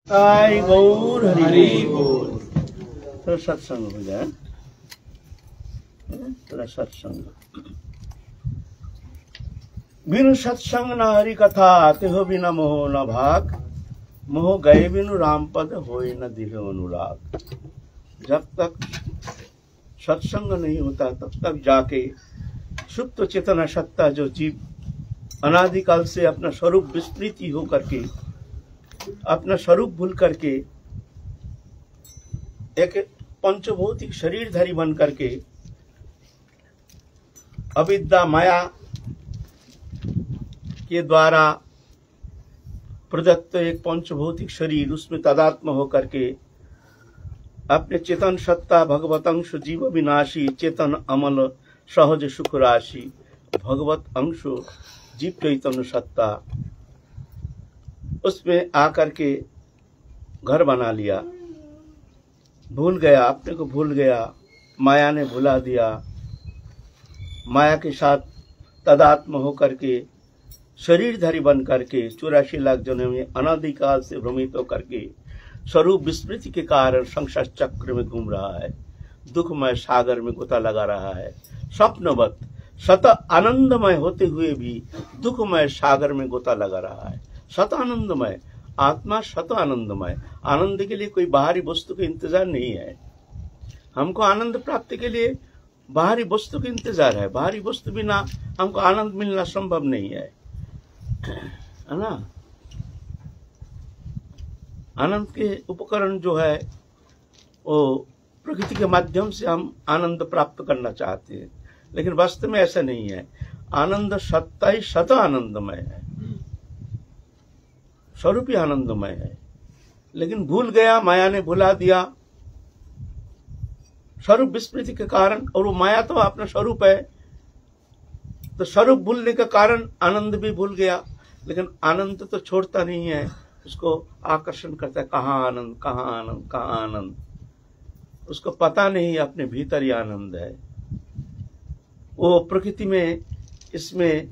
आई गौर हरि हरि बोल। थोड़ा सत्संग हो जाए, थोड़ा सत्संग। बिनु सत्संग न हरि कथा, तिहो बिना मोह न भाग। मोह गए बिनु राम पद, होए न दिल अनुराग। जब तक सत्संग नहीं होता तब तक जाके सुप्त चेतना सत्ता जो जीव अनादिकाल से अपना स्वरूप विस्मृति हो करके, अपना स्वरूप भूल करके एक पंचभौतिक शरीरधारी बन करके अविद्या माया के द्वारा प्रदत्त एक पंचभौतिक शरीर, उसमें तादात्म्य होकर के अपने चेतन सत्ता भगवत अंश जीव विनाशी चेतन अमल सहज सुख राशि भगवत अंश जीव चैतन्य सत्ता, उसमें आकर के घर बना लिया। भूल गया, अपने को भूल गया, माया ने भुला दिया। माया के साथ तदात्म होकर के शरीरधारी बन करके 84 लाख जन्म में अनादिकाल से भ्रमित होकर के स्वरूप विस्मृति के कारण संसार चक्र में घूम रहा है, दुखमय सागर में गोता लगा रहा है। स्वप्नवत सत आनंदमय होते हुए भी दुखमय सागर में गोता लगा रहा है। सत आनंदमय आत्मा, सत आनंदमय। आनंद के लिए कोई बाहरी वस्तु का इंतजार नहीं है। हमको आनंद प्राप्ति के लिए बाहरी वस्तु का इंतजार है। बाहरी वस्तु बिना हमको आनंद मिलना संभव नहीं है ना। आनंद के उपकरण जो है वो प्रकृति के माध्यम से हम आनंद प्राप्त करना चाहते हैं, लेकिन वास्तव में ऐसा नहीं है। आनंद सत्ता ही सत आनंदमय है, स्वरूप ही आनंदमय है, लेकिन भूल गया, माया ने भुला दिया स्वरूप विस्मृति के कारण। और वो माया तो अपना स्वरूप है, तो स्वरूप भूलने के कारण आनंद भी भूल गया। लेकिन आनंद तो छोड़ता नहीं है, उसको आकर्षण करता है। कहाँ आनंद, कहाँ आनंद, कहाँ आनंद। उसको पता नहीं अपने भीतर ही आनंद है। वो प्रकृति में इसमें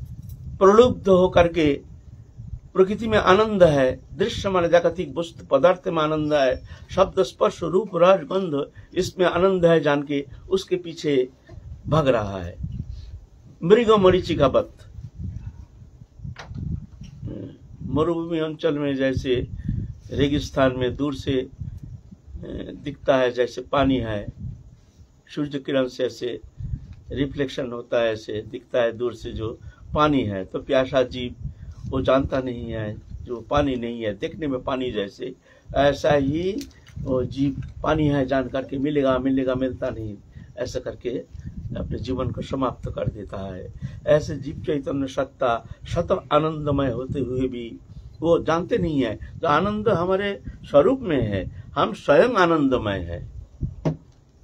प्रलुब्ध होकर के प्रकृति में आनंद है, दृश्य मान जागतिक वस्तु पदार्थ में आनंद है, शब्द स्पर्श रूप रस गंध इसमें आनंद है जान के उसके पीछे भाग रहा है। मृग मरीचिकावत मरुभूमि अंचल में जैसे रेगिस्तान में दूर से दिखता है जैसे पानी है, सूर्य किरण से ऐसे रिफ्लेक्शन होता है, ऐसे दिखता है दूर से जो पानी है। तो प्यासा जीव वो जानता नहीं है जो पानी नहीं है, देखने में पानी जैसे, ऐसा ही वो जीव पानी है जान करके मिलेगा मिलेगा मिलता नहीं, ऐसा करके अपने जीवन को समाप्त कर देता है। ऐसे जीव चैतन्य सत्ता सत आनंदमय होते हुए भी वो जानते नहीं है जो आनंद हमारे स्वरूप में है, हम स्वयं आनंदमय है।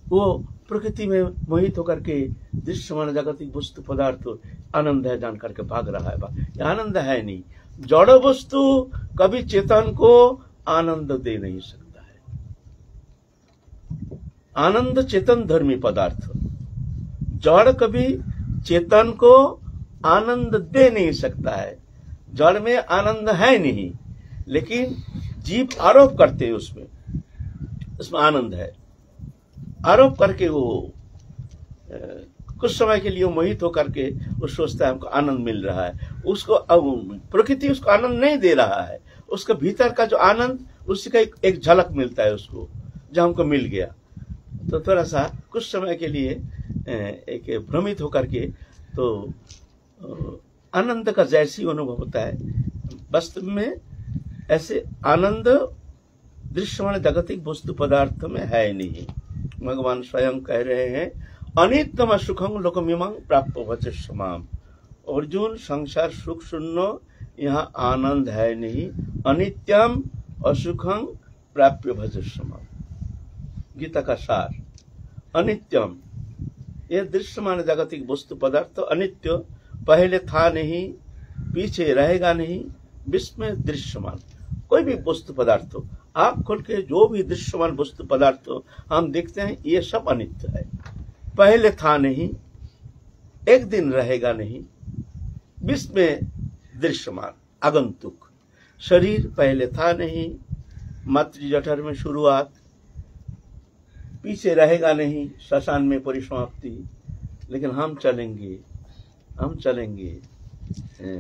वो प्रकृति में मोहित होकर के दृश्य मान जागतिक वस्तु पदार्थ आनंद है जान करके भाग रहा है। ये आनंद है नहीं। जड़ वस्तु कभी चेतन को आनंद दे नहीं सकता है। आनंद चेतन धर्मी पदार्थ, जड़ कभी चेतन को आनंद दे नहीं सकता है। जड़ में आनंद है नहीं, लेकिन जीव आरोप करते हैं उसमें आनंद है। आरोप करके वो कुछ समय के लिए मोहित होकर के वो सोचता है हमको आनंद मिल रहा है। उसको प्रकृति उसको आनंद नहीं दे रहा है, उसका भीतर का जो आनंद उसी का एक झलक मिलता है उसको, जो हमको मिल गया। तो थोड़ा सा कुछ समय के लिए एक भ्रमित होकर के तो आनंद का जैसी अनुभव होता है। वास्तव में ऐसे आनंद दृश्यमान जागतिक वस्तु पदार्थ में है नहीं। भगवान स्वयं कह रहे हैं अनित्यम सुखं लोकमिमं प्राप्त वचस्माम। अर्जुन, संसार सुख सुनो, यहाँ आनंद है नहीं। अनित्यम असुखं प्राप्य भजस्माम, गीता का सार। अनित्यम ये दृश्यमान जागतिक वस्तु पदार्थ अनित्य, पहले था नहीं, पीछे रहेगा नहीं, विस्मय दृश्यमान। कोई भी वस्तु पदार्थ हो, आप खोल के जो भी दृश्यमान वस्तु पदार्थ हम देखते हैं ये सब अनित्य है। पहले था नहीं, एक दिन रहेगा नहीं, विस्मय दृश्यमान आगंतुक। शरीर पहले था नहीं, मातृ जठर में शुरुआत, पीछे रहेगा नहीं, श्मशान में परिसमाप्ति। लेकिन हम चलेंगे,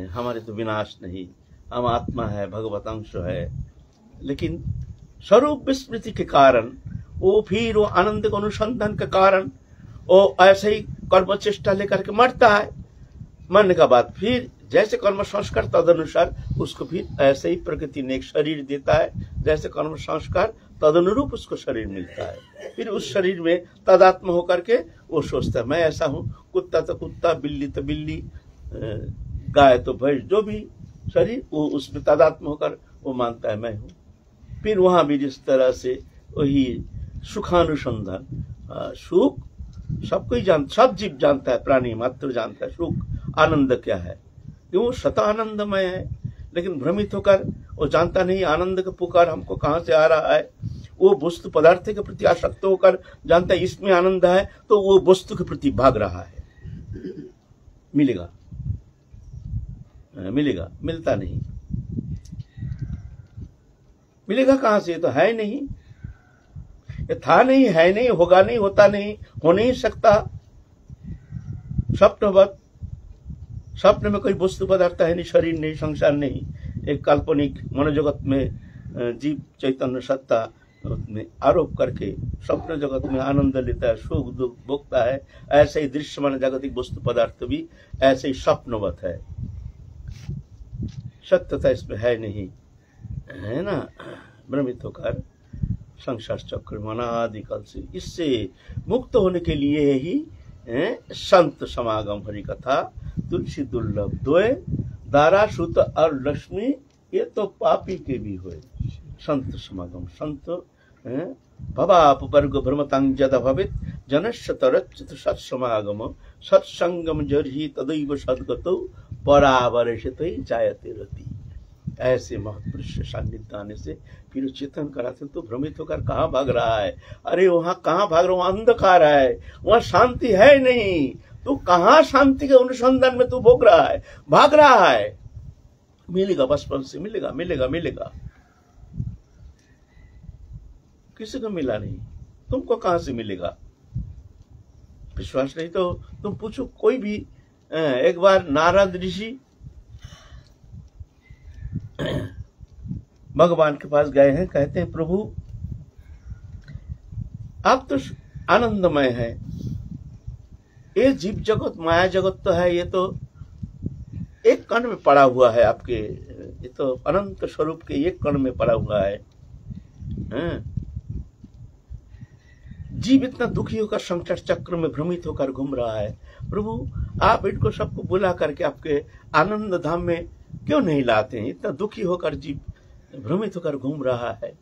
हमारे तो विनाश नहीं, हम आत्मा है, भगवत अंश है। लेकिन स्वरूप विस्मृति के कारण फिर वो आनंद के अनुसंधान के कारण वो ऐसे ही कर्म चेष्टा लेकर के मरता है। मरने का बाद फिर जैसे कर्म संस्कार तदनुसार उसको फिर ऐसे ही प्रकृति ने एक शरीर देता है, जैसे कर्म संस्कार तदनुरूप उसको शरीर मिलता है। फिर उस शरीर में तदात्म होकर के वो सोचता है मैं ऐसा हूँ, कुत्ता तो कुत्ता, बिल्ली तो बिल्ली, गाय तो भैंस, जो भी शरीर वो उसमें तदात्म होकर वो मानता है मैं हूँ। फिर वहां भी जिस तरह से वही सुखानुसंधान, सुख सबको ही सब जीव जानता है, प्राणी मात्र जानता है सुख आनंद क्या है, क्यों सत आनंदमय है। लेकिन भ्रमित होकर वो जानता नहीं आनंद का पुकार हमको कहाँ से आ रहा है। वो वस्तु पदार्थ के प्रति आसक्त होकर जानता है इसमें आनंद है, तो वो वस्तु के प्रति भाग रहा है। मिलेगा, मिलता नहीं, मिलेगा कहां से? तो है नहीं, ये था नहीं, है नहीं, होगा नहीं, होता नहीं, हो नहीं सकता। स्वप्नवत, स्वप्न में कोई वस्तु पदार्थ है नहीं, शरीर नहीं, संसार नहीं, एक काल्पनिक मनोजगत में जीव चैतन्य सत्ता में आरोप करके स्वप्न जगत में आनंद लेता है, सुख दुख भोगता है। ऐसे ही दृश्यमान जागतिक वस्तु पदार्थ भी ऐसे ही स्वप्नवत है, सत्यता इसमें है नहीं, है ना। भ्रमित होकर संसार चक्र मनादिकाल से, इससे मुक्त होने के लिए ही संत समागम, हरि कथा, तुलसी दुर्लभ दोए, दारा सुत और लक्ष्मी, ये तो पापी के भी हुए। संत समागम, संत भवाप वर्ग भ्रमतांग जद भवित जनस्य तरच्युत सत्समागम, सत्संगम जर्हि तदैव सद्गतो परावरषितै जायते रति। ऐसे महापुरुष सान्निध्य आने से फिर चेतन कराते तो भ्रमित होकर कहाँ भाग रहा है? अरे वहां कहाँ भाग रहा, वहां अंधकार है, वहां शांति है नहीं, तू कहाँ शांति के अनुसंधान में तू भोग रहा है, भाग रहा है। मिलेगा बचपन से, मिलेगा मिलेगा मिलेगा, किसी को मिला नहीं, तुमको कहां से मिलेगा? विश्वास नहीं तो तुम पूछो कोई भी। एक बार नारद ऋषि भगवान के पास गए हैं, कहते हैं प्रभु आप तो आनंदमय है, ये जीव जगत माया जगत तो है, ये तो एक कण में पड़ा हुआ है आपके, ये तो अनंत स्वरूप के एक कण में पड़ा हुआ है। जीव इतना दुखी होकर संसार चक्र में भ्रमित होकर घूम रहा है, प्रभु आप इनको सबको बुला करके आपके आनंद धाम में क्यों नहीं लाते हैं? इतना दुखी होकर जीव भ्रमित होकर घूम रहा है।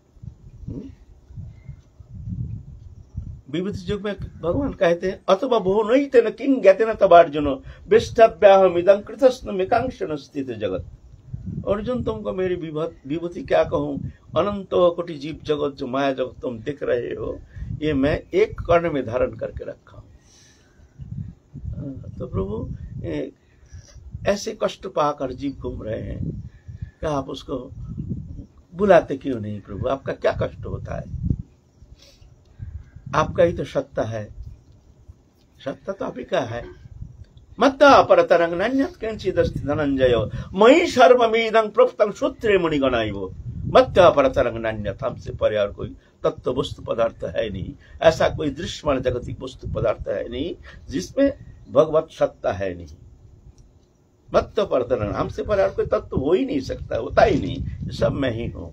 विभूति युग में भगवान कहते हैं अथवा भो नहीं तेन किंग कहते न तब अर्जुनो विष्टव्याहम इदं कृतस्न मिकांक्षण स्थित जगत। अर्जुन तुमको मेरी विभूति क्या कहूं, अनंत कोटि जीव जगत जो माया जगत तुम दिख रहे हो, ये मैं एक कर्ण में धारण करके रखा हूं। तो प्रभु ऐसे कष्ट पाकर जीव घूम रहे हैं, क्या आप उसको बुलाते क्यों नहीं? प्रभु आपका क्या कष्ट होता है? आपका ही तो सत्ता है, सत्ता तो आप ही का है। मत्ता अपरतरंग नन्यत किंचिदस्ति धनंजय मयि सर्वमिदं प्रोक्तं सूत्रे मुनिगणाइवो। मत्ता अपरतरंग नन्यत, हमसे परे और कोई तत्व वस्तु पदार्थ है नहीं, ऐसा कोई दृश्यमान जगतिक वस्तु पदार्थ है नहीं जिसमें भगवत सत्ता है नहीं। मत्ता अपरतरंग, हमसे परे और कोई तत्व हो ही नहीं सकता, होता ही नहीं, सब मैं ही हूं।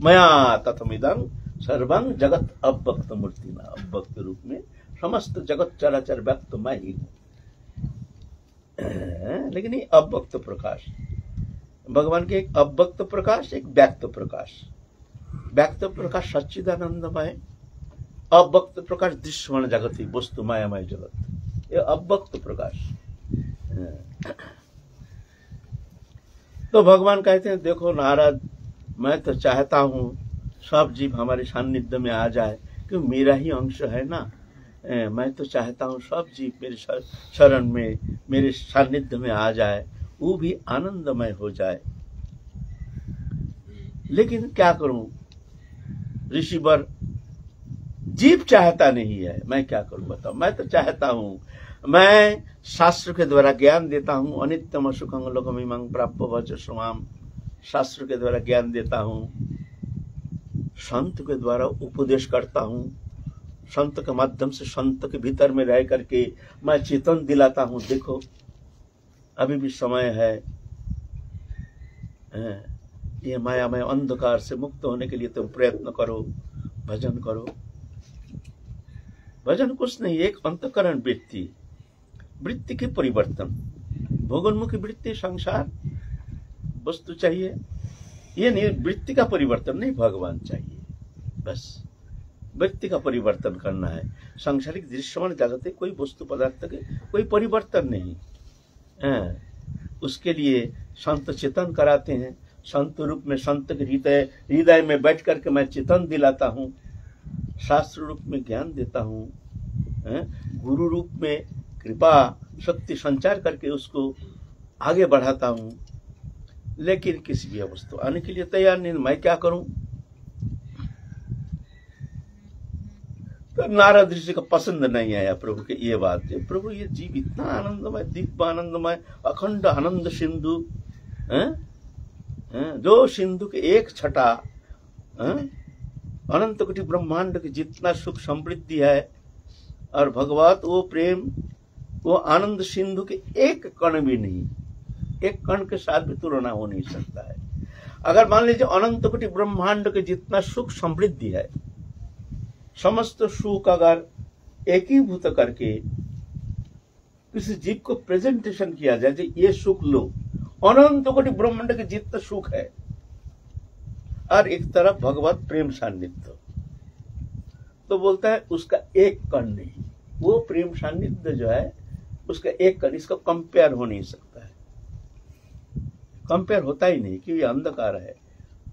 मया तत्मिदं सर्वं जगत अव्यक्त मूर्ति में, अव्यक्त रूप में समस्त जगत चराचर व्यक्त मैं ही हूं। लेकिन ये अव्यक्त प्रकाश, भगवान के एक अव्यक्त प्रकाश, एक व्यक्त प्रकाश। व्यक्त प्रकाश सच्चिदानंदमय, अव्यक्त प्रकाश दृश्यमान जगत ही वस्तु मायामय जगत, ये अव्यक्त प्रकाश। तो भगवान कहते हैं देखो नारद, मैं तो चाहता हूं सब जीव हमारे सान्निध्य में आ जाए, क्योंकि मेरा ही अंश है ना। मैं तो चाहता हूं सब जीव मेरे शरण में, मेरे सान्निध्य में आ जाए, वो भी आनंदमय हो जाए। लेकिन क्या करूं, ऋषिवर। जीव चाहता नहीं है, मैं क्या करूं बताओ। मैं तो चाहता हूं, मैं शास्त्र के द्वारा ज्ञान देता हूं। अनित्यम सुखं लोकमिमं प्राप्य वच श्रुमाम, शास्त्र के द्वारा ज्ञान देता हूं, संत के द्वारा उपदेश करता हूं, संत के माध्यम से संत के भीतर में रह करके मैं चेतन दिलाता हूं। देखो अभी भी समय है, ये मायामय अंधकार से मुक्त होने के लिए तुम प्रयत्न करो, भजन करो। भजन कुछ नहीं, एक अंतःकरण वृत्ति, वृत्ति के परिवर्तन। भोगोन्मुखी वृत्ति संसार वस्तु चाहिए, ये नहीं, वृत्ति का परिवर्तन नहीं, भगवान चाहिए। बस व्यक्ति का परिवर्तन करना है। सांसारिक दृश्यमान जगत कोई वस्तु पदार्थ के कोई परिवर्तन नहीं है। उसके लिए संत चेतन कराते हैं। संत रूप में, संत के हृदय में बैठ करके मैं चेतन दिलाता हूँ, शास्त्र रूप में ज्ञान देता हूँ, गुरु रूप में कृपा शक्ति संचार करके उसको आगे बढ़ाता हूँ। लेकिन किसी भी वस्तु आने के लिए तैयार नहीं, मैं क्या करूं। तो नारद ऋषि को पसंद नहीं आया प्रभु के ये बात। प्रभु ये जीव इतना आनंदमय, दिव्य आनंदमय, अखंड आनंद सिंधु, जो सिंधु के एक छटा अनंत कोटि ब्रह्मांड के जितना सुख समृद्धि है, और भगवत वो प्रेम, वो आनंद सिंधु के एक कण भी नहीं, एक कण के साथ भी तुलना हो नहीं सकता है। अगर मान लीजिए अनंत कोटि ब्रह्मांड के जितना सुख समृद्धि है, समस्त सुख अगर एकीभूत करके किसी जीव को प्रेजेंटेशन किया जाए, जो ये सुख लो, अनंत कोटि ब्रह्मांड के जितना सुख है, और एक तरफ भगवत प्रेम सान्निध्य, तो बोलता है उसका एक कण नहीं। वो प्रेम सान्निध्य जो है उसका एक कण, इसका कंपेयर हो नहीं सकता है, कंपेयर होता ही नहीं। कि ये अंधकार है,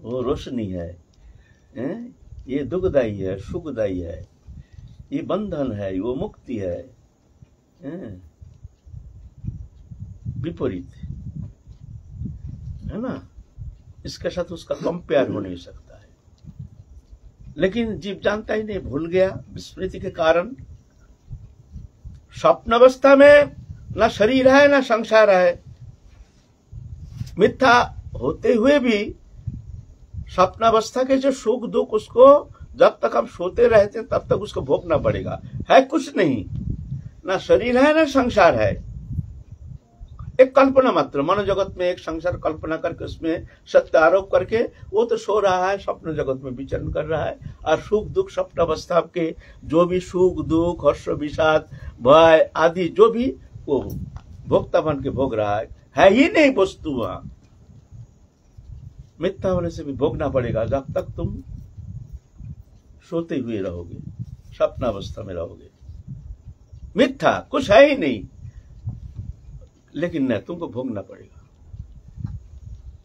वो रोशनी है, ये दुखदायी है, सुखदायी है, ये बंधन है, वो मुक्ति है, विपरीत है ना। इसके साथ उसका कंपेयर हो नहीं सकता है। लेकिन जीव जानता ही नहीं, भूल गया विस्मृति के कारण। स्वप्न अवस्था में ना शरीर है ना संसार है, मिथ्या होते हुए भी स्वप्नावस्था के जो सुख दुख, उसको जब तक हम सोते रहते हैं तब तक उसको भोगना पड़ेगा। है कुछ नहीं, ना शरीर है ना संसार है, एक कल्पना मात्र। मनोजगत में एक संसार कल्पना करके उसमें सत्य आरोप करके वो तो सो रहा है, स्वप्न जगत में विचरण कर रहा है। और सुख दुख स्वप्न अवस्था के जो भी सुख दुख हर्ष विषाद भय आदि जो भी वो भोक्ता बन के भोग रहा है ही नहीं वस्तु। वहां मिथ्या होने से भी भोगना पड़ेगा जब तक तुम सोते हुए रहोगे, स्वप्नावस्था में रहोगे। मिथ्या कुछ है ही नहीं, लेकिन न तुमको भोगना पड़ेगा।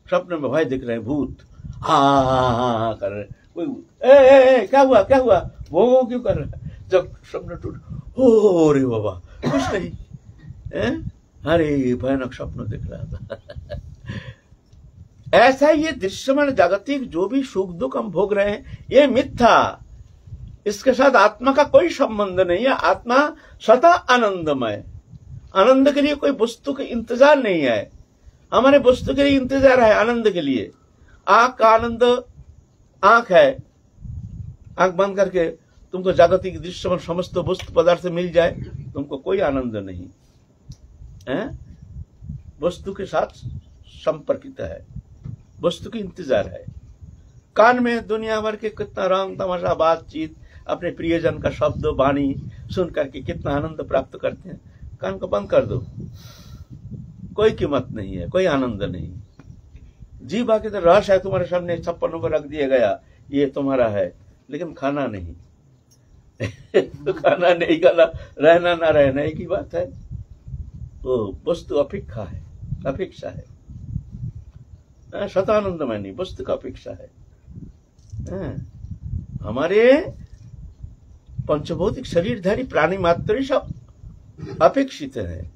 स्वप्न में भय दिख रहे हैं, भूत हा कर रहे, कोई क्या हुआ क्या हुआ, भोगो क्यों कर रहा है। जब स्वप्न टूट, हो रे बाबा कुछ नहीं, अरे भयानक स्वप्न दिख रहा था। ऐसा ये दृश्यमान जागतिक जो भी सुख दुख हम भोग रहे हैं, ये मिथ्या, इसके साथ आत्मा का कोई संबंध नहीं है। आत्मा सदा आनंदमय, आनंद के लिए कोई वस्तु के इंतजार नहीं है। हमारे वस्तु के लिए इंतजार है आनंद के लिए। आंख का आनंद आंख है, आंख बंद करके तुमको जागतिक दृश्य में समस्त वस्तु पदार्थ मिल जाए, तुमको कोई आनंद नहीं है। वस्तु के साथ संपर्कित है, वस्तु की इंतजार है। कान में दुनिया भर के कितना रंग तमाशा बातचीत, अपने प्रियजन का शब्द वाणी सुन करके कितना आनंद प्राप्त करते हैं। कान को बंद कर दो, कोई कीमत नहीं है, कोई आनंद नहीं। जीवा के तो रस है तुम्हारे सामने, छप्पन पर रख दिया गया, ये तुम्हारा है, लेकिन खाना नहीं। तो खाना नहीं, खाना रहना ना रहना एक ही बात है। तो वस्तु अपेक्षा है, अपेक्षा है, सतानंदमय नहीं, वस्तु का अपेक्षा है। हमारे पंचभौतिक शरीरधारी प्राणी मात्र सब अपेक्षित है,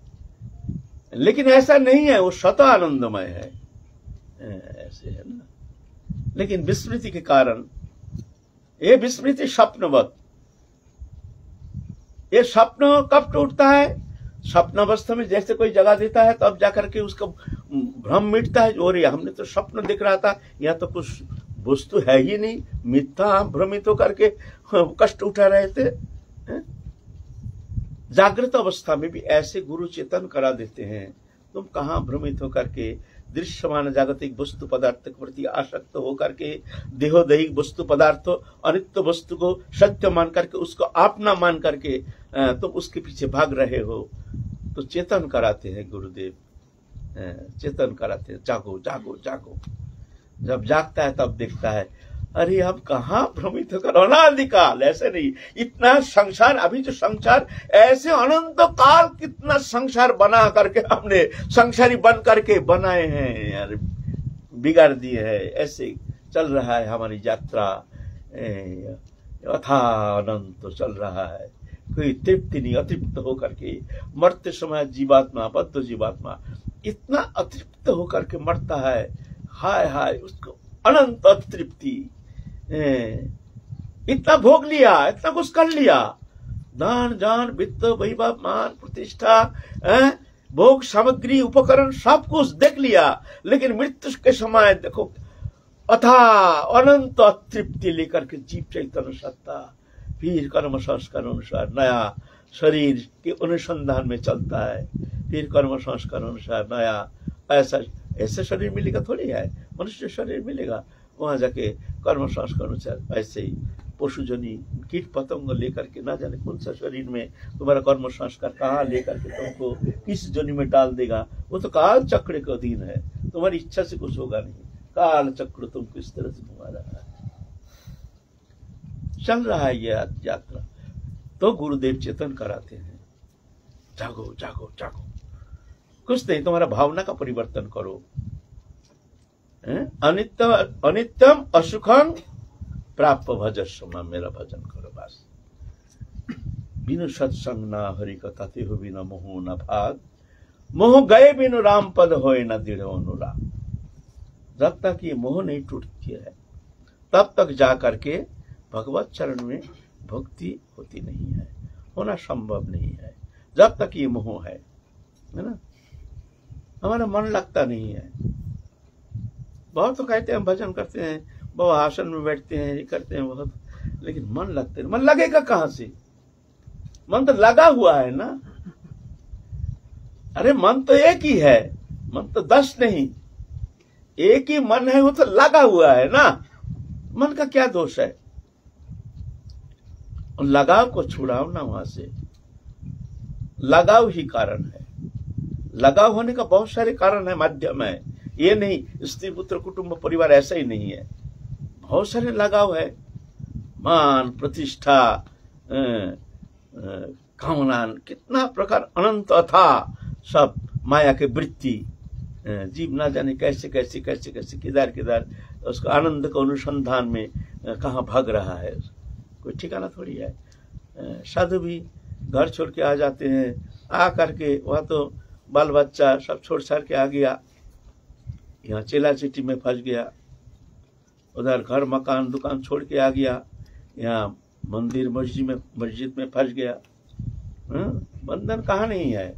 लेकिन ऐसा नहीं है, वो स्वतः आनंदमय है, ऐसे है ना। लेकिन विस्मृति के कारण ये विस्मृति स्वप्नवत। ये स्वप्न कब टूटता है? स्वप्नावस्था में जैसे कोई जगा देता है तब जाकर के उसका भ्रम मिटता है। और हमने तो स्वप्न दिख रहा था, यहाँ तो कुछ वस्तु है ही नहीं, मिथ्या भ्रमित होकर के कष्ट उठा रहे थे। जागृत अवस्था में भी ऐसे गुरु चेतन करा देते हैं, तुम कहाँ भ्रमित होकर के दृश्यमान जागतिक वस्तु पदार्थ के प्रति आसक्त होकर के देहोदैहिक वस्तु पदार्थ अनित्य वस्तु को सत्य मान करके उसको अपना मान करके तुम उसके पीछे भाग रहे हो। तो चेतन कराते हैं गुरुदेव, चेतन कराते हैं, जागो जागो जागो। जब जागता है तब देखता है अरे हम कहाँ भ्रमित होकर अनादिकाल, ऐसे नहीं, इतना संसार, अभी जो संसार ऐसे अनंत काल कितना संसार बना करके हमने संसारी बन करके बनाए हैं यार, बिगाड़ दिए हैं। ऐसे चल रहा है हमारी यात्रा, अथा अनंत चल रहा है, कोई तृप्ति नहीं। अतृप्त होकर के मरते समय जीवात्मा, बद्ध जीवात्मा इतना अतृप्त होकर के मरता है, हाय हाय उसको अनंत अतृप्ति। इतना भोग लिया, इतना कुछ कर लिया, दान जान वित्त वैभव मान प्रतिष्ठा भोग सामग्री उपकरण सब कुछ देख लिया, लेकिन मृत्यु के समय देखो अथा अनंत अतृप्ति लेकर के जीव चैतन्य सत्ता फिर कर्म संस्कार अनुसार नया शरीर के अनुसंधान में चलता है। फिर कर्म संस्कार अनुसार नया ऐसा शरीर मिलेगा थोड़ी है, मनुष्य शरीर मिलेगा, वहां जाके कर्म संस्कार अनुसार ऐसे ही पशुजनी कीट पतंग लेकर के ना जाने कौन सा शरीर में तुम्हारा कर्म संस्कार कहाँ लेकर के तुमको किस जनी में डाल देगा, वो तो काल चक्र का अधीन है, तुम्हारी इच्छा से कुछ होगा नहीं। काल चक्र तुमको इस तरह से घुमा रहा है, चल रहा है ये यात्रा। तो गुरुदेव चेतन कराते हैं, जागो जागो जागो, कुछ नहीं, तुम्हारा भावना का परिवर्तन करो। अनित्यम असुखम प्राप्त भजस्व, मेरा भजन करो बस। बिनु सत्संग ना हरि कथा ते हो बिना मोह न भाग, मोह गए बिनु राम पद होए न दृढ़ अनुराग। जब तक ये मोह नहीं टूटती है तब तक जा करके भगवत चरण में भक्ति होती नहीं है, होना संभव नहीं है। जब तक ये मोह है ना, हमारा मन लगता नहीं है। बहुत तो कहते हैं हम भजन करते हैं, बाबा आसन में बैठते हैं, ये करते हैं बहुत, लेकिन मन लगते नहीं। मन लगेगा कहां से? मन तो लगा हुआ है ना। अरे मन तो एक ही है, मन तो 10 नहीं, एक ही मन है, वो तो लगा हुआ है ना। मन का क्या दोष है? लगाव को छुड़ाओ ना वहां से। लगाव ही कारण है। लगाव होने का बहुत सारे कारण है, माध्यम है, ये नहीं स्त्री पुत्र कुटुंब परिवार ऐसा ही नहीं है, बहुत सारे लगाव है। मान प्रतिष्ठा कामना, कितना प्रकार अनंत था सब माया के वृत्ति। जीव ना जाने कैसे कैसे कैसे कैसे किधर किधर उसका आनंद का अनुसंधान में कहाँ भाग रहा है, कोई ठिकाना थोड़ी है। साधु भी घर छोड़ के आ जाते हैं, आ करके वहां तो बाल बच्चा सब छोड़ छाड़ के आ गया, यहाँ चेला चिट्ठी में फंस गया, उधर घर मकान दुकान छोड़ के आ गया, यहाँ मंदिर मस्जिद में फंस गया। बंधन कहाँ नहीं है,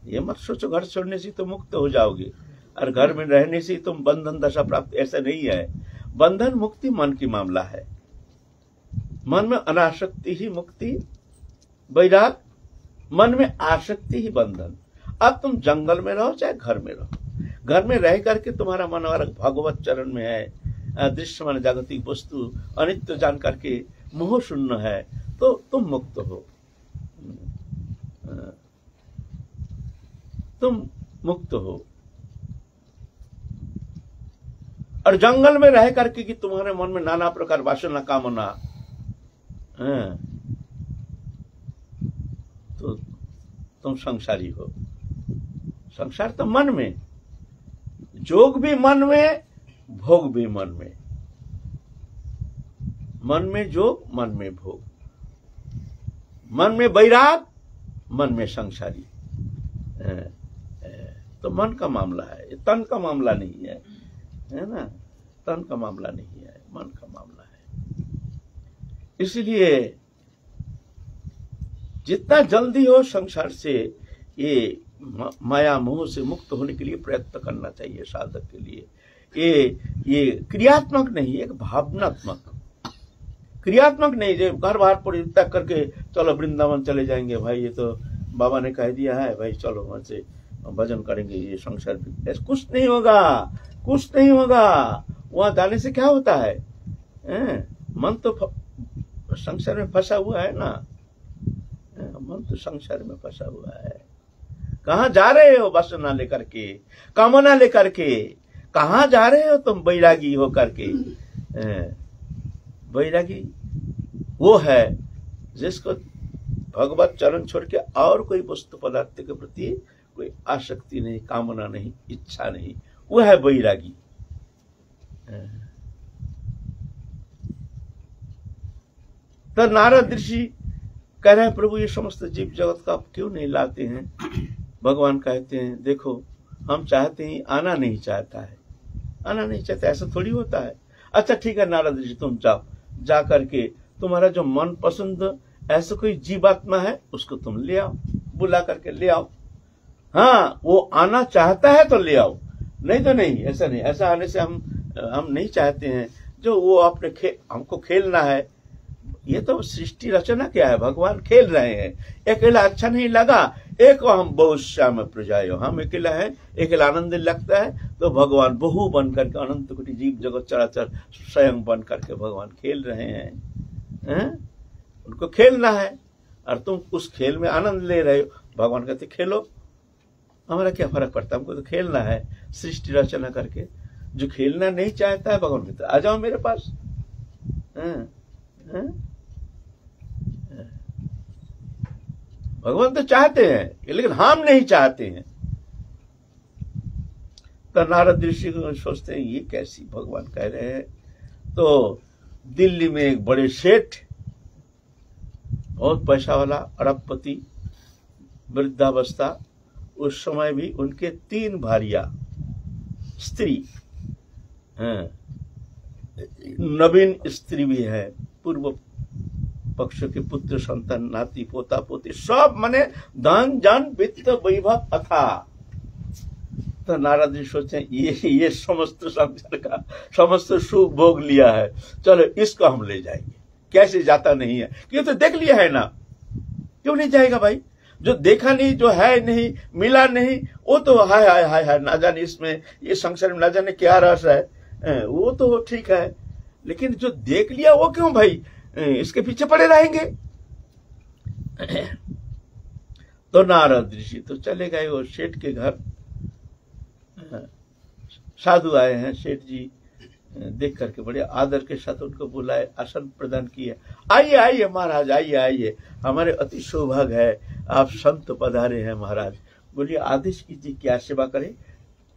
ये मत सोचो घर छोड़ने से तुम मुक्त हो जाओगे और घर में रहने से तुम बंधन दशा प्राप्त, ऐसा नहीं है। बंधन मुक्ति मन की मामला है, मन में अनासक्ति ही मुक्ति, वैराग, मन में आसक्ति ही बंधन। अब तुम जंगल में रहो चाहे घर में रहो, घर में रह करके तुम्हारा मन भगवत चरण में है, दृश्यमान जागतिक वस्तु अनित्य जान करके मोह शून्य है, तो तुम मुक्त हो, तुम मुक्त हो। और जंगल में रह करके कि तुम्हारे मन में नाना प्रकार वासना कामना, तो तुम संसारी हो। संसार तो मन में, जोग भी मन में, भोग भी मन में। मन में जोग, मन में भोग, मन में वैराग, मन में संसारी। तो मन का मामला है, तन का मामला नहीं है ना, तन का मामला नहीं है, मन का मामला है। इसलिए जितना जल्दी हो संसार से ये माया मोह से मुक्त होने के लिए प्रयत्न करना चाहिए साधक के लिए। ये क्रियात्मक नहीं, एक भावनात्मक, क्रियात्मक नहीं। जो घर बाहर परित्याग करके चलो वृंदावन चले जाएंगे भाई, ये तो बाबा ने कह दिया है भाई, चलो वहां से भजन करेंगे, ये संसार कुछ नहीं होगा, कुछ नहीं होगा। वहां जाने से क्या होता है? मन तो संसार में फंसा हुआ है ना, मन तो संसार में फंसा हुआ है। कहां जा रहे हो वासना लेकर के, कामना लेकर के? कहां जा रहे हो तुम बैरागी हो करके? बैरागी वो है जिसको भगवत चरण छोड़ के और कोई वस्तु पदार्थ के प्रति कोई आसक्ति नहीं, कामना नहीं, इच्छा नहीं, वो है बैरागी। तो नारद ऋषि कह रहे हैं प्रभु ये समस्त जीव जगत का आप क्यों नहीं लाते हैं? भगवान कहते हैं देखो हम चाहते हैं, आना नहीं चाहता है, आना नहीं चाहता, ऐसा थोड़ी होता है। अच्छा ठीक है नारद ऋषि तुम जाओ, जा करके तुम्हारा जो मन पसंद ऐसा कोई जीवात्मा है उसको तुम ले आओ, बुला करके ले आओ। हाँ वो आना चाहता है तो ले आओ, नहीं तो नहीं। ऐसा नहीं, ऐसा आने से हम नहीं चाहते हैं। जो वो अपने हमको खेलना है, ये तो सृष्टि रचना क्या है, भगवान खेल रहे हैं। अकेला अच्छा नहीं लगा, एक हम बहुत श्याम प्रजायो, हम अकेला है, अकेला आनंद लगता है, तो भगवान बहु बन करके अनंत कोटि जीव जगत चराचर स्वयं बन करके भगवान खेल रहे हैं। उनको खेलना है और तुम उस खेल में आनंद ले रहे हो। भगवान कहते खेलो, हमारा क्या फर्क पड़ता है, हमको तो खेलना है सृष्टि रचना करके। जो खेलना नहीं चाहता है भगवान कहते आ जाओ मेरे पास। भगवान तो चाहते हैं लेकिन हम नहीं चाहते हैं। तो नारद ऋषि सोचते हैं ये कैसी भगवान कह रहे हैं। तो दिल्ली में एक बड़े सेठ, बहुत पैसा वाला अरबपति, वृद्धावस्था, उस समय भी उनके 3 भारियां स्त्री, नवीन स्त्री भी है, पूर्व पक्ष के पुत्र संतान, नाती पोता पोती, सब माने धन जन वित्त वैभव अथा। तो नारद जी सोचे ये समस्त संसार का समस्त सुख भोग लिया है, चलो इसको हम ले जाएंगे। कैसे जाता नहीं है, क्यों तो देख लिया है ना, क्यों नहीं जाएगा भाई? जो देखा नहीं, जो है नहीं, मिला नहीं, वो तो हाय हाय हाय हाय, ना जाने इसमें ये संसार में ना जाने क्या रस है, वो तो ठीक है। लेकिन जो देख लिया वो क्यों भाई इसके पीछे पड़े रहेंगे? तो नारद ऋषि तो चले गए वो सेठ के घर। साधु आए हैं, सेठ जी देख करके बड़े आदर के साथ उनको बुलाए, आसन प्रदान किए। आइए आइए महाराज, आइए आइए, हमारे अति सौभाग्य है आप संत पधारे हैं महाराज। बोलिए आदेश कीजिए, क्या सेवा करें?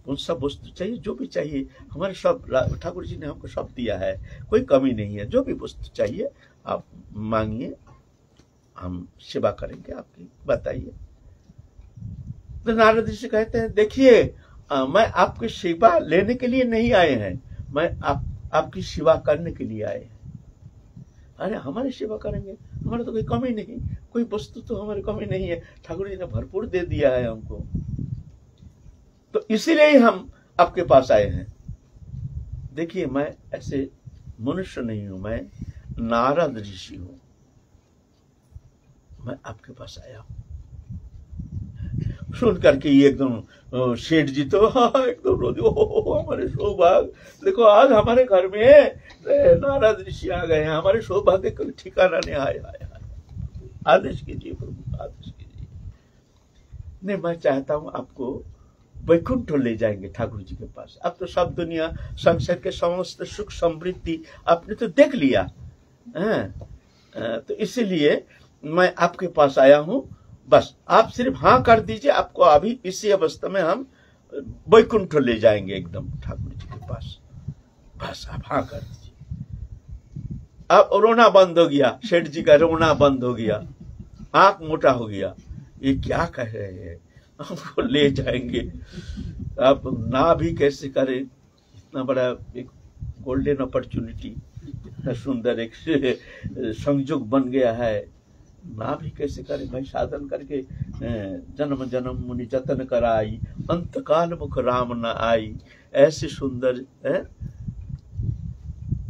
उन सब वस्तु चाहिए, जो भी चाहिए हमारे सब, ठाकुर जी ने हमको सब दिया है, कोई कमी नहीं है। जो भी वस्तु चाहिए आप मांगिए, हम सेवा करेंगे आपकी, बताइए। तो नारद ऋषि कहते हैं देखिए मैं आपकी सेवा लेने के लिए नहीं आए हैं, मैं आपकी सेवा करने के लिए आए हैं। अरे हमारी सेवा करेंगे, हमारा तो कोई कमी नहीं, कोई वस्तु तो हमारी कमी नहीं है, ठाकुर जी ने भरपूर दे दिया है हमको, तो इसीलिए हम आपके पास आए हैं। देखिए मैं ऐसे मनुष्य नहीं हूं, मैं नारद ऋषि हूं, मैं आपके पास आया हूं। सुन करके ये एकदम सेठ जी तो एकदम रोज, हमारे सौभाग्य, देखो आज हमारे घर में नारद ऋषि आ गए हैं, हमारे सौभाग्य का ठिकाना नहीं। आए आए आदेश कीजिए प्रभु, आदेश कीजिए। नहीं मैं चाहता हूं आपको वैकुंठ ले जाएंगे ठाकुर जी के पास। अब तो सब दुनिया संसार के समस्त सुख समृद्धि आपने तो देख लिया है, तो इसीलिए मैं आपके पास आया हूं। बस आप सिर्फ हाँ कर दीजिए, आपको अभी इसी अवस्था में हम वैकुंठ ले जाएंगे एकदम ठाकुर जी के पास। बस आप हाँ कर दीजिए। अब रोना बंद हो गया, सेठ जी का रोना बंद हो गया, आंख मोटा हो गया। ये क्या कह रहे हैं, हमको ले जाएंगे, आप ना भी कैसे करें, इतना बड़ा एक गोल्डन अपॉर्चुनिटी, इतना सुंदर एक संयोग बन गया है। ना भी कैसे करे भाई, साधन करके जन्म जन्म मुनि जतन कराई, अंत काल मुख राम न आई। ऐसे सुंदर है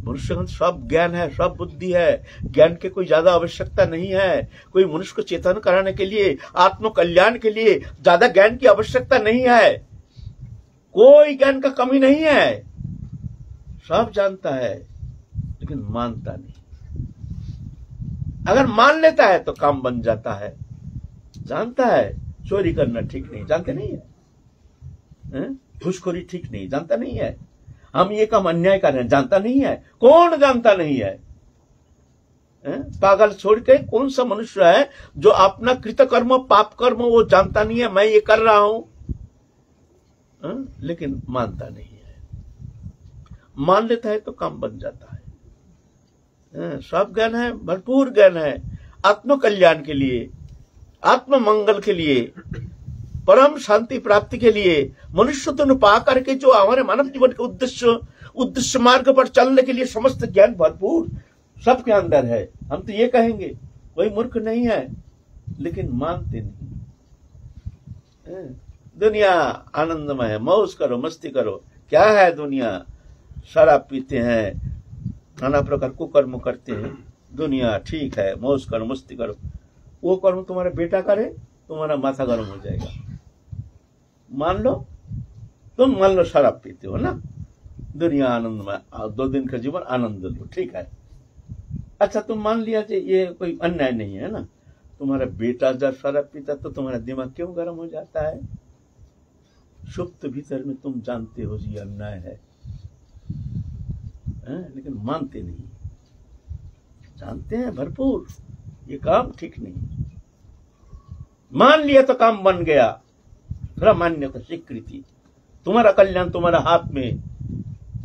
मनुष्य। सब ज्ञान है, सब बुद्धि है, ज्ञान के कोई ज्यादा आवश्यकता नहीं है। कोई मनुष्य को चेतन कराने के लिए, आत्म कल्याण के लिए ज्यादा ज्ञान की आवश्यकता नहीं है। कोई ज्ञान का कमी नहीं है, सब जानता है लेकिन मानता नहीं। अगर मान लेता है तो काम बन जाता है। जानता है चोरी करना ठीक नहीं, जानते नहीं है, घूसखोरी ठीक नहीं, जानता नहीं है, हम ये काम अन्याय कर रहे हैं, जानता नहीं है। कौन जानता नहीं है? पागल छोड़ के कौन सा मनुष्य है जो अपना कृतकर्म पाप कर्म वो जानता नहीं है, मैं ये कर रहा हूं, लेकिन मानता नहीं है। मान लेता है तो काम बन जाता है। सब ज्ञान है, भरपूर ज्ञान है, आत्म कल्याण के लिए, आत्म मंगल के लिए, परम शांति प्राप्ति के लिए, मनुष्य तो पा करके जो हमारे मानव जीवन के उद्देश्य मार्ग पर चलने के लिए समस्त ज्ञान भरपूर सबके अंदर है। हम तो ये कहेंगे कोई मूर्ख नहीं है, लेकिन मानते नहीं। दुनिया आनंदमय है, मौज करो, मस्ती करो। क्या है दुनिया? शराब पीते हैं, नाना प्रकार कुकर्म करते हैं। दुनिया ठीक है, मौज करो, मस्ती करो। वो कर्म तुम्हारा बेटा करे, तुम्हारा माथा गर्म हो जाएगा। मान लो, तुम मान लो शराब पीते हो ना, दुनिया आनंदमय, 2 दिन का जीवन आनंद लो, ठीक है। अच्छा, तुम मान लिया कि ये कोई अन्याय नहीं है ना। तुम्हारा बेटा जब शराब पीता तो तुम्हारा दिमाग क्यों गर्म हो जाता है? सुप्त भीतर में तुम जानते हो ये अन्याय है, लेकिन मानते नहीं। जानते हैं भरपूर ये काम ठीक नहीं, मान लिया तो काम बन गया। थोड़ा मान्यता, स्वीकृति, तुम्हारा कल्याण तुम्हारा हाथ में।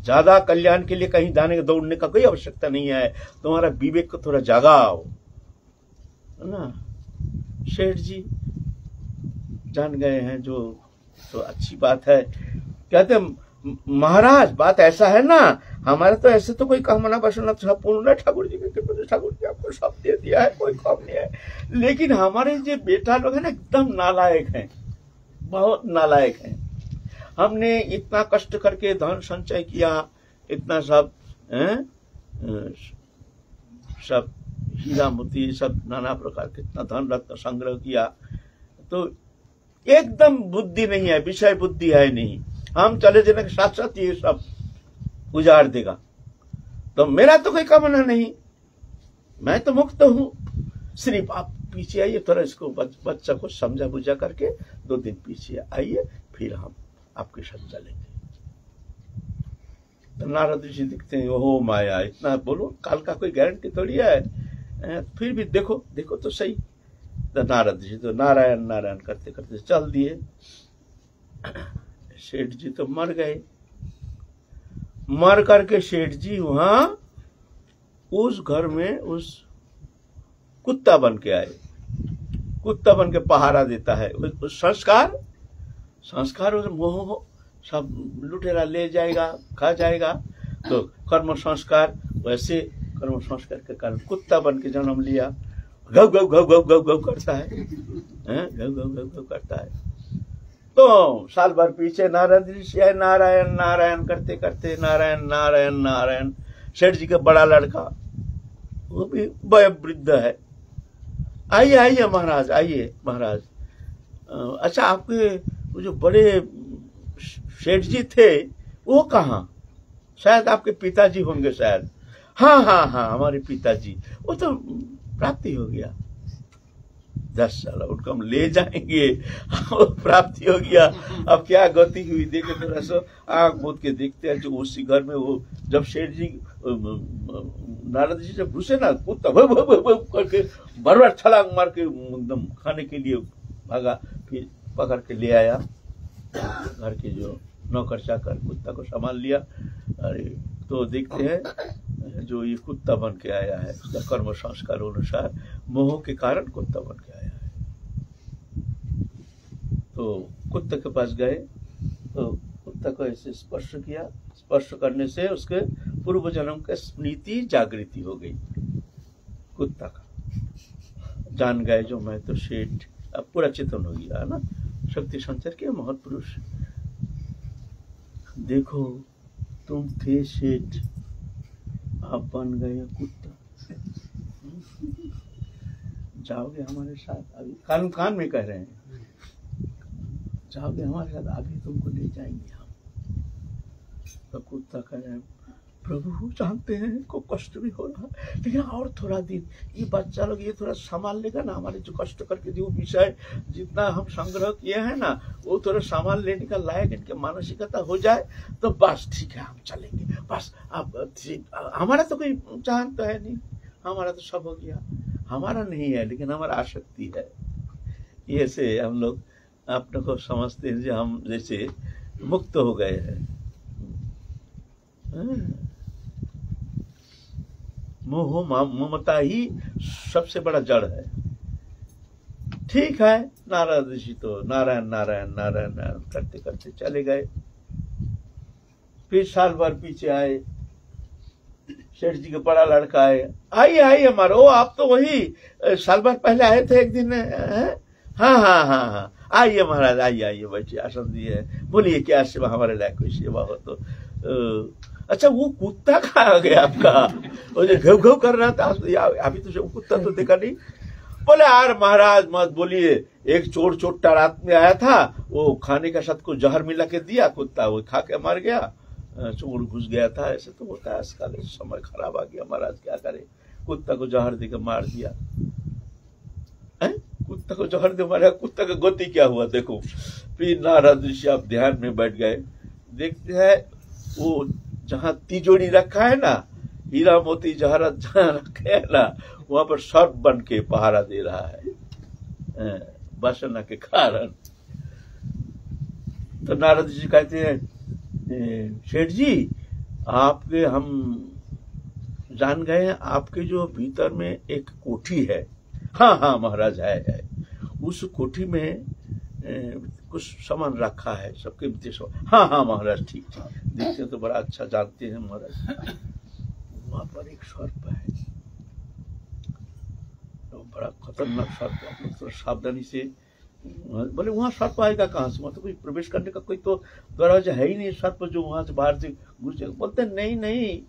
ज्यादा कल्याण के लिए कहीं जाने दौड़ने का कोई आवश्यकता नहीं है। तुम्हारा विवेक को थोड़ा जगाओ, है ना। शेठ जी जान गए हैं जो, तो अच्छी बात है। कहते महाराज बात ऐसा है ना, हमारे तो ऐसे तो कोई कामना वासना सब पूर्ण है, ठाकुर जी के कृपा से ठाकुर जी आपको सब दे दिया है, कोई काम नहीं है। लेकिन हमारे जो बेटा लोग हैं ना, एकदम नालायक हैं, बहुत नालायक हैं। हमने इतना कष्ट करके धन संचय किया, इतना सब सब हीरा मोती सब नाना प्रकार के इतना धन रत्न संग्रह किया, तो एकदम बुद्धि नहीं है, विषय बुद्धि है नहीं। हम चले जाने के साथ साथ ये सब उजाड़ देगा। तो मेरा तो कोई कामना नहीं, मैं तो मुक्त हूं। सिर्फ आप पीछे आइए, थोड़ा इसको बच्चा को समझा बुझा करके 2 दिन पीछे आइए, फिर हम आपके साथ चलेंगे। तो नारद जी दिखते हैं, ओहो माया, इतना बोलो, काल का कोई गारंटी थोड़ी है, फिर भी देखो देखो तो सही। तो नारद जी तो नारायण नारायण करते करते चल दिए। सेठ जी तो मर गए। मर करके सेठ जी वहां उस घर में उस कुत्ता बन के आए। कुत्ता बन के पहारा देता है। उस संस्कार उस मोह सब लुटेरा ले जाएगा, खा जाएगा। तो कर्म संस्कार, वैसे कर्म संस्कार के कारण कुत्ता बन के जन्म लिया। गौ गौ गौ गौ गौ गौ करता है, गौ गौ गौ गौ करता है। तो साल भर पीछे नारद ऋषि आए, नारायण नारायण करते करते, नारायण नारायण नारायण। सेठ जी का बड़ा लड़का, वो भी वयोवृद्ध है। आइए आइए महाराज, आइए महाराज। अच्छा, आपके वो जो बड़े सेठ जी थे वो कहाँ? शायद आपके पिताजी होंगे शायद। हाँ हाँ हाँ, हमारे पिताजी, वो तो प्राप्ति हो गया। 10 साल उनको हम ले जाएंगे, प्राप्ति हो गया। अब क्या गति हुई देखे, थोड़ा सा आंख मूंद के देखते हैं। जो उसी घर में वो जब सेठ जी नारद जी जब घुसे ना, कुत्ता भव भव भव करके बरबर छलांग मार के एकदम खाने के लिए भागा। फिर पकड़ के ले आया, घर के जो नौकर चाकर कुत्ता को संभाल लिया। अरे तो देखते हैं जो ये कुत्ता बन के आया है, उसका कर्म संस्कार अनुसार मोह के कारण कुत्ता बन के आया है। तो कुत्ते के पास गए तो कुत्ता को ऐसे स्पर्श किया। स्पर्श करने से उसके पूर्व जन्म का स्मृति जागृति हो गई कुत्ता का। जान गए जो मैं तो सेठ, अब पूरा चेतन हो गया है ना। शक्ति संचार के महापुरुष, देखो तुम थे सेठ, आप बन गए कुत्ता, जाओगे हमारे साथ? अभी कान कान में कह रहे हैं, जाओगे हमारे साथ, अभी तुमको ले जाएंगे हम। तो कुत्ता कह रहे हैं, प्रभु जानते हैं को कष्ट भी हो रहा है, लेकिन और थोड़ा दिन ये बच्चा लोग ये थोड़ा संभाल लेगा ना, हमारे जो कष्ट करके जो विषय जितना हम संग्रह किए हैं ना, वो थोड़ा संभाल लेने का लायक इनके मानसिकता हो जाए तो बस ठीक है, हम चलेंगे। बस अब हमारा तो कोई चाहत तो है नहीं, हमारा तो सब हो गया, हमारा नहीं है लेकिन हमारा आसक्ति है। ये से हम लोग अपने को समझते हैं जो हम जैसे मुक्त हो गए हैं। मोह ममता ही सबसे बड़ा जड़ है। ठीक है, नारद ऋषि तो नारायण नारायण नारायण नारायण करते करते चले गए। फिर साल भर पीछे आए, सेठ जी का बड़ा लड़का आए, आइए आइए हमारा, ओ आप तो वही साल भर पहले आए थे एक दिन। हाँ हाँ हाँ हाँ, आइए महाराज, आइए आइए, बैठिए, आसन दिए, बोलिए क्या सेवा, हमारे लायक कोई सेवा हो तो। अच्छा, वो कुत्ता कहाँ गया आपका? वो जो घव घव कर रहा था अभी तो कुत्ता तो देखा नहीं। बोले यार महाराज मत बोलिए, एक चोर चोट्टा रात में आया था, वो खाने का साथ को जहर मिला के दिया, कुत्ता वो खा के मर गया, चोर घुस गया था। ऐसे तो होता है, आजकल समय खराब आ गया महाराज, क्या करे, कुत्ता को जहर देकर मार दिया। कुत्ता को जहर दे मारा, कुत्ता का गति क्या हुआ देखो। फिर नारद ऋषि आप ध्यान में बैठ गए, देखते हैं वो जहाँ तिजोरी रखा है ना, हीरा मोती जवाहरात जहाँ रखे है ना, वहां पर सर्प बन के पहारा दे रहा है वासना के कारण। तो नारद जी कहते हैं, सेठ जी आपके हम जान गए हैं, आपके जो भीतर में एक कोठी है। हाँ हाँ महाराज है। उस कोठी में कुछ सामान रखा है सबके विदेश। हाँ हाँ महाराज, ठीक ठीक, देखते तो बड़ा अच्छा जानते हैं महाराज। वहां पर एक सर्प है, तो बड़ा खतरनाक सर्प, आप लोग थोड़ा सावधानी से। बोले वहां सर्प आएगा कहाँ से, मतलब कोई प्रवेश करने का कोई तो दरवाजा है ही नहीं, सर्प जो वहां से बाहर से घुसे। बोलते नहीं नहीं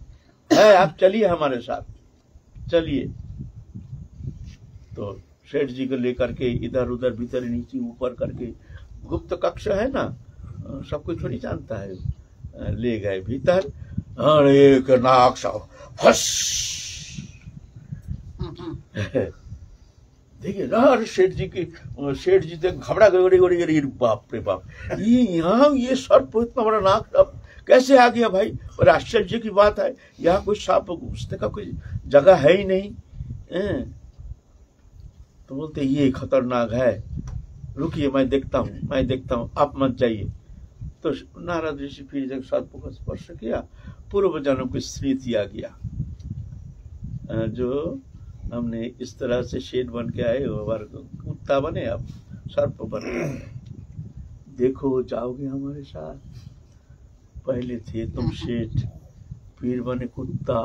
है, आप चलिए हमारे साथ, चलिए। तो सेठ जी को लेकर के इधर उधर भीतर नीचे ऊपर करके, गुप्त कक्ष है ना, सब कुछ थोड़ी जानता है, ले गए भीतर। एक नाक साहब हस देखिए ना, सेठ जी तो घबरा गए, बाप रे बाप, ये यहाँ ये सर्प इतना बड़ा नाक साहब कैसे आ गया भाई? और आश्चर्य की बात है, यहाँ कोई सांप घुसने का कोई जगह है ही नहीं। तो बोलते ये खतरनाक है, रुकिए मैं देखता हूँ, आप मत जाइए। तो नारद ऋषि फिर जब सर्प को स्पर्श किया, पूर्व जन्म की स्मृति आ गया, जो हमने इस तरह से शेर बन के आए, कुत्ता बने, अब सर्प बने। देखो जाओगे हमारे साथ, पहले थे तुम शेठ, फिर बने कुत्ता,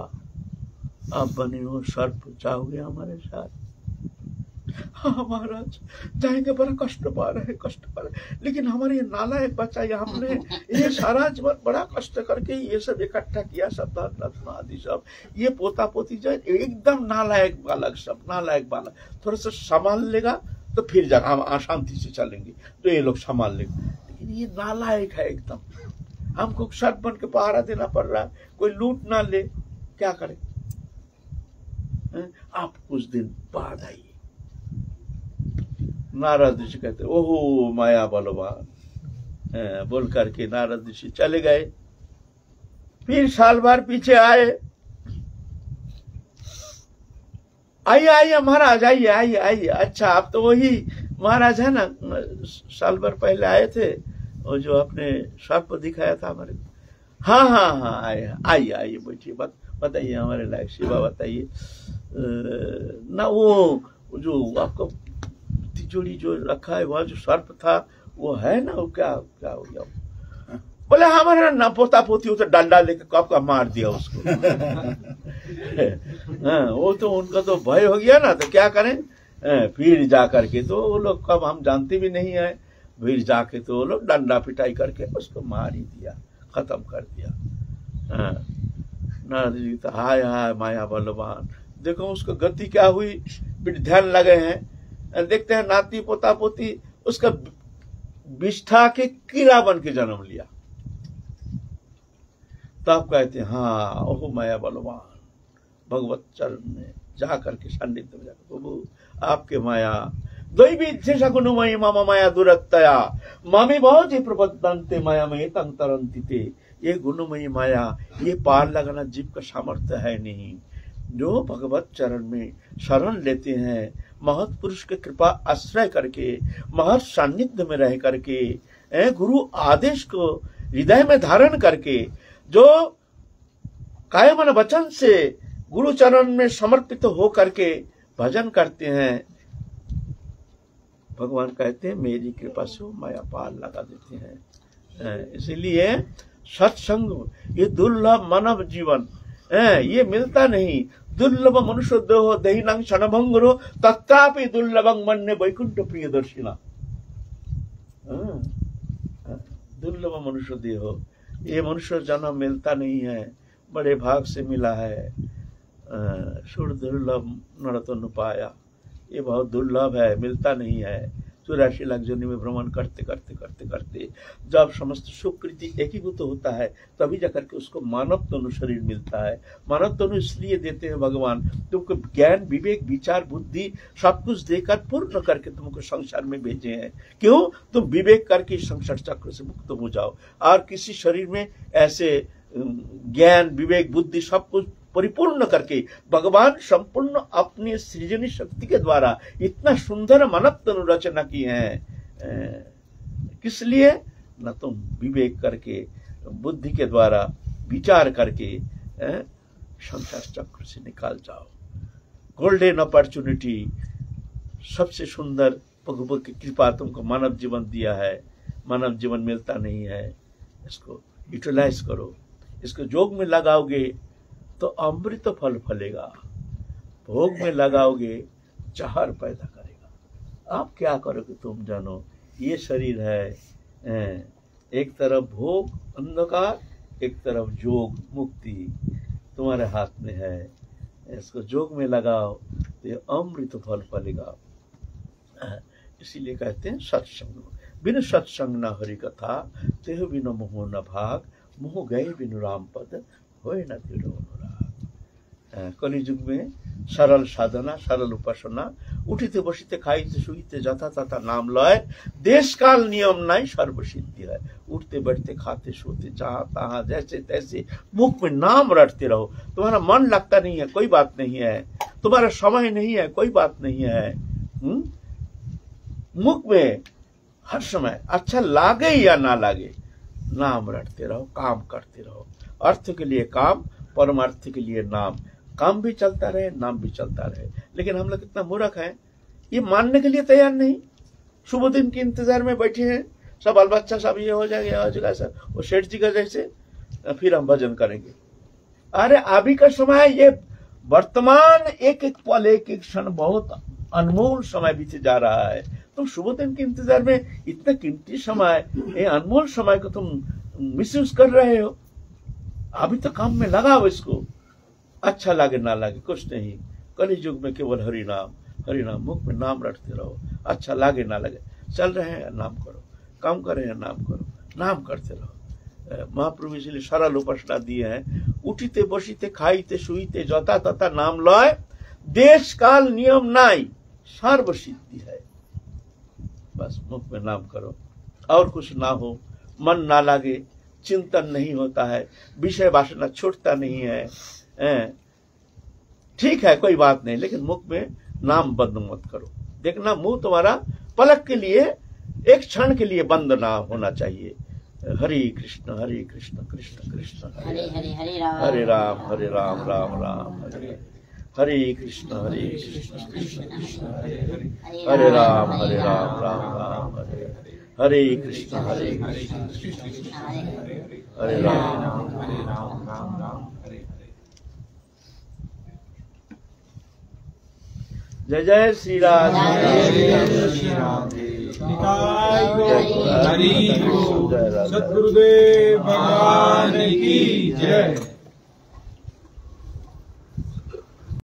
अब बने हो सर्प, जाओगे हमारे साथ? हाँ महाराज जाएंगे, बड़ा कष्ट पा रहे, लेकिन हमारे नालायक बच्चा, हमने ये सारा जीवन बड़ा कष्ट करके ये सब इकट्ठा किया, सब रत्न आदि सब, ये पोता पोती जो एकदम नालायक बालक, सब नालायक बालक, थोड़ा सा संभाल लेगा तो फिर जाकर हम अशांति से चलेंगे, तो ये लोग संभाल लेंगे, लेकिन ये नालायक है एकदम, हमको शर्त बन के पहारा देना पड़ रहा है, कोई लूट ना ले, क्या करें? आप कुछ दिन बाद आइए। नारद ऋषि कहते, ओहो माया बलवान, बोल करके नारद ऋषि चले गए। फिर साल भर पीछे आए, आइए महाराज, आइए। अच्छा आप तो वही महाराज है ना, साल भर पहले आए थे, और जो आपने सर्प दिखाया था हमारे। हाँ आइए बैठिए, बताइए हमारे लायक सेवा बताइए ना। वो जो आपका तिजोरी जो रखा है, वहाँ जो सर्प था वो है ना, वो क्या हो गया? बोले हमारा ना पोता पोती हो तो डंडा लेकर कब का मार दिया उसको। वो तो उनका तो भय हो गया ना, तो क्या करें। फिर जा करके तो वो लोग कब हम जानते भी नहीं है, फिर जाके तो वो लोग डंडा पिटाई करके उसको मार ही दिया, खत्म कर दिया। नारद जी तो हाय हाय माया बलवान, देखो उसको गति क्या हुई। फिर ध्यान लगे हैं, देखते हैं नाती पोता पोती उसका विष्ठा के कीड़ा बन के जन्म लिया। तब कहते हैं हाँ ओहो माया बलवान, भगवत चरण में जा करके सान्निध्य में जाकर प्रभु आपके माया दैवी इच्छा गुणमयी मामा माया दुरत्तया मामी बहुत ही प्रबद्धन्ते माया में तंग तरंती थे। ये गुणमयी माया, ये पार लगाना जीव का सामर्थ्य है नहीं। जो भगवत चरण में शरण लेते हैं, महत पुरुष के कृपा आश्रय करके, महत सान्निध्य में रह करके, गुरु आदेश को हृदय में धारण करके, जो काय मन वचन से गुरु चरण में समर्पित हो करके भजन करते हैं, भगवान कहते हैं मेरी कृपा से माया पार लगा देते हैं। इसीलिए सत्संग ये दुर्लभ मानव जीवन, ये मिलता नहीं। दुर्लभ मनुष्य देहो दहीनां क्षणभंगुरो तत्रापि दुर्लभं मन्ये वैकुंठ प्रिय दर्शिना। दुर्लभ मनुष्य देहो, ये मनुष्य जन्म मिलता नहीं है, बड़े भाग से मिला है। सुर दुर्लभ नरतन पाया, ये बहुत दुर्लभ है, मिलता नहीं है। 84 लाख जोनि में भ्रमण करते करते करते करते जब समस्त सुकृति एकीभूत होता है, तभी जाकर के उसको मानव तनु शरीर मिलता है। मानव तनु इसलिए देते हैं भगवान, तुमको ज्ञान विवेक विचार बुद्धि सब कुछ देकर पूर्ण करके तुमको संसार में भेजे हैं। क्यों? तुम विवेक करके संसार चक्र से मुक्त हो जाओ। और किसी शरीर में ऐसे ज्ञान विवेक बुद्धि सब कुछ परिपूर्ण करके भगवान संपूर्ण अपनी सृजनी शक्ति के द्वारा इतना सुंदर मानव तनु रचना की है। किस लिए? न तुम विवेक करके बुद्धि के द्वारा विचार करके संसार चक्र से निकाल जाओ। गोल्डन अपॉर्चुनिटी, सबसे सुंदर भगवान की कृपा तुमको मानव जीवन दिया है। मानव जीवन मिलता नहीं है, इसको यूटिलाइज करो। इसको जोग में लगाओगे तो अमृत फल फलेगा, भोग में लगाओगे जहर पैदा करेगा। आप क्या करोगे तुम जानो। ये शरीर है, एक तरफ भोग अंधकार, एक तरफ जोग मुक्ति तुम्हारे हाथ में है। इसको जोग में लगाओ तो ये अमृत फल फलेगा। इसीलिए कहते हैं सत्संग, बिन सत्संग न हरि कथा, तेह बिन मोह न भाग, मोह गए बिनु राम पद, होए न दृढ़ अनुराग। कलिजुग में सरल साधना, सरल उपासना, उठिते बसिते खाइते शुइते जथा तथा नाम लय, देश काल नियम नहीं सर्वसिद्धि है। उठते बैठते खाते सोते जहाँ तहाँ जैसे तैसे मुख में नाम रटते रहो। तुम्हारा मन लगता नहीं है, कोई बात नहीं है। तुम्हारा समय नहीं है, कोई बात नहीं है। मुख में हर समय अच्छा लागे या ना लागे, नाम रटते रहो, काम करते रहो। अर्थ के लिए काम, परमार्थ के लिए नाम। काम भी चलता रहे, नाम भी चलता रहे। लेकिन हम लोग कितना मूर्ख हैं, ये मानने के लिए तैयार नहीं। शुभ दिन के इंतजार में बैठे हैं, सब बाल बच्चा सब ये हो जाएगा, हो जाएगा सर, वो सेठ जी का जैसे, फिर हम भजन करेंगे। अरे अभी का समय, ये वर्तमान एक एक पल एक एक क्षण बहुत अनमोल समय बीते जा रहा है। तुम शुभ दिन के इंतजार में इतना कीमती समय, ये अनमोल समय को तुम मिसयूज कर रहे हो। अभी तो काम में लगाओ इसको। अच्छा लगे ना लगे कुछ नहीं। कली युग में केवल हरि नाम, मुख में नाम रटते रहो। अच्छा लगे ना लगे, चल रहे हैं नाम करो, काम कर रहे हैं नाम करो, नाम करते रहो। महाप्रभु इसलिए सरल उपासना दिए हैं। उठिते बसिते खाइते शुइते जथा तथा नाम लय, देश काल नियम नाई सर्व सिद्धि है। बस मुख में नाम करो, और कुछ ना हो, मन ना लगे, चिंतन नहीं होता है, विषय वासना छूटता नहीं है। ठीक है, कोई बात नहीं, लेकिन मुख में नाम बंद मत करो। देखना मुंह तुम्हारा पलक के लिए, एक क्षण के लिए बंद ना होना चाहिए। हरे कृष्ण कृष्ण कृष्ण हरे हरे राम राम राम हरे हरे कृष्ण कृष्ण कृष्ण हरे राम राम राम हरे हरे कृष्ण हरे राम हरे राम राम राम हरे हरे। जय जय श्री राम। सद्गुरुदेव भगवान की जय।